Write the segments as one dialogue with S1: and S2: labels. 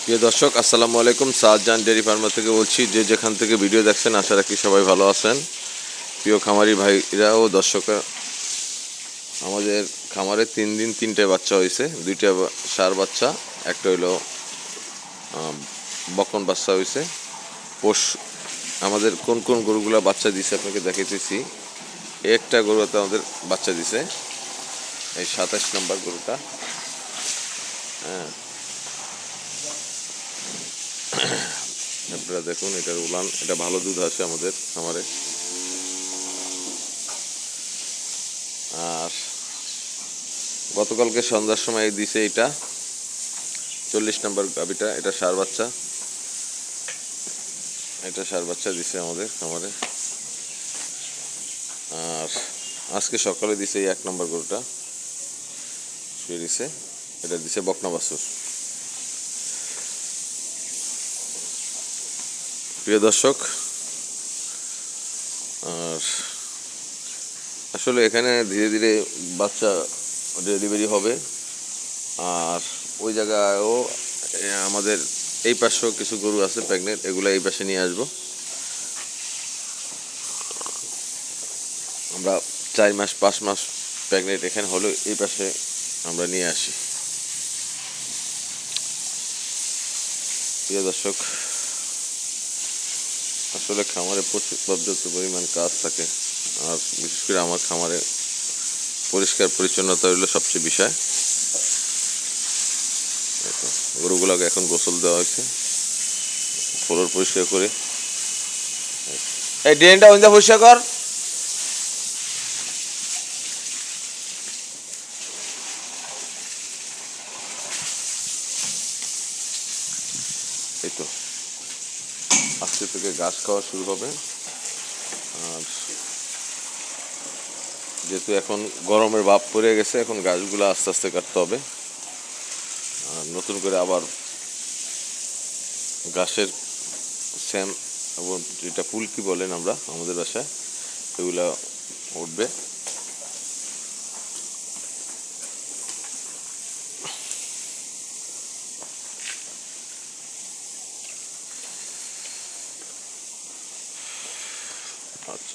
S1: প্রিয় দর্শক, আসসালামু আলাইকুম। শাহজাহান ডেয়ারি ফার্মার থেকে বলছি। যে যেখান থেকে ভিডিও দেখছেন, আশা রাখি সবাই ভালো আছেন। প্রিয় খামারি ভাইরা ও দর্শকরা, আমাদের খামারে 3 দিন 3টে বাচ্চা হয়েছে। 2টা ষাঁড় বাচ্চা, একটা হইলো বকন বাচ্চা হয়েছে। পোষ আমাদের কোন কোন গরুগুলা বাচ্চা দিছে আপনাকে দেখাইতেছি। একটা গরুতে আমাদের বাচ্চা দিছে, এই 27 নম্বর গরুটা। হ্যাঁ, আপনারা দেখুন, এটার উলান, এটা ভালো দুধ আছে আমাদের খামারে। আর গতকালকে সন্ধ্যার সময় দিছে এটা 40 নম্বর গাভিটা। এটা ষাঁড় বাচ্চা, এটা ষাঁড় বাচ্চা দিছে আমাদের খামারে। আর আজকে সকালে দিছে এই 1 নম্বর গরুটা শুয়ে দিছে, এটা দিছে বকনা বাছুর। প্রিয় দর্শক, আর আসলে এখানে ধীরে ধীরে বাচ্চা ডেলিভারি হবে। আর ওই জায়গায়ও আমাদের এই পাশেও কিছু গরু আছে প্রেগনেন্ট, এগুলো এই পাশে নিয়ে আসবো। আমরা 4 মাস 5 মাস প্রেগনেন্ট এখানে হলেও এই পাশে আমরা নিয়ে আসি। প্রিয় দর্শক, আসলে খামারে পর্যাপ্ত পরিমাণ কাজ থাকে। আর বিশেষ করে আমার খামারে পরিষ্কার পরিচ্ছন্নতা হলো সবচেয়ে বিষয়। গরুগুলোকে এখন গোসল দেওয়া হয়েছে, ফ্লোর পরিষ্কার করে। এই ড্রেনটা ওইটা পরিষ্কার কর। এই তো আজকে থেকে ঘাস খাওয়া শুরু হবে। আর যেহেতু এখন গরমের ভাব পড়ে গেছে, এখন ঘাসগুলো আস্তে আস্তে কাটতে হবে। আর নতুন করে আবার ঘাসের স্যাম এবং যেটা পুলকি বলেন আমরা আমাদের বাসায়, এগুলা উঠবে। আচ্ছা,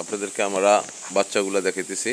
S1: আপনাদেরকে আমরা বাচ্চাগুলা দেখাইতেছি।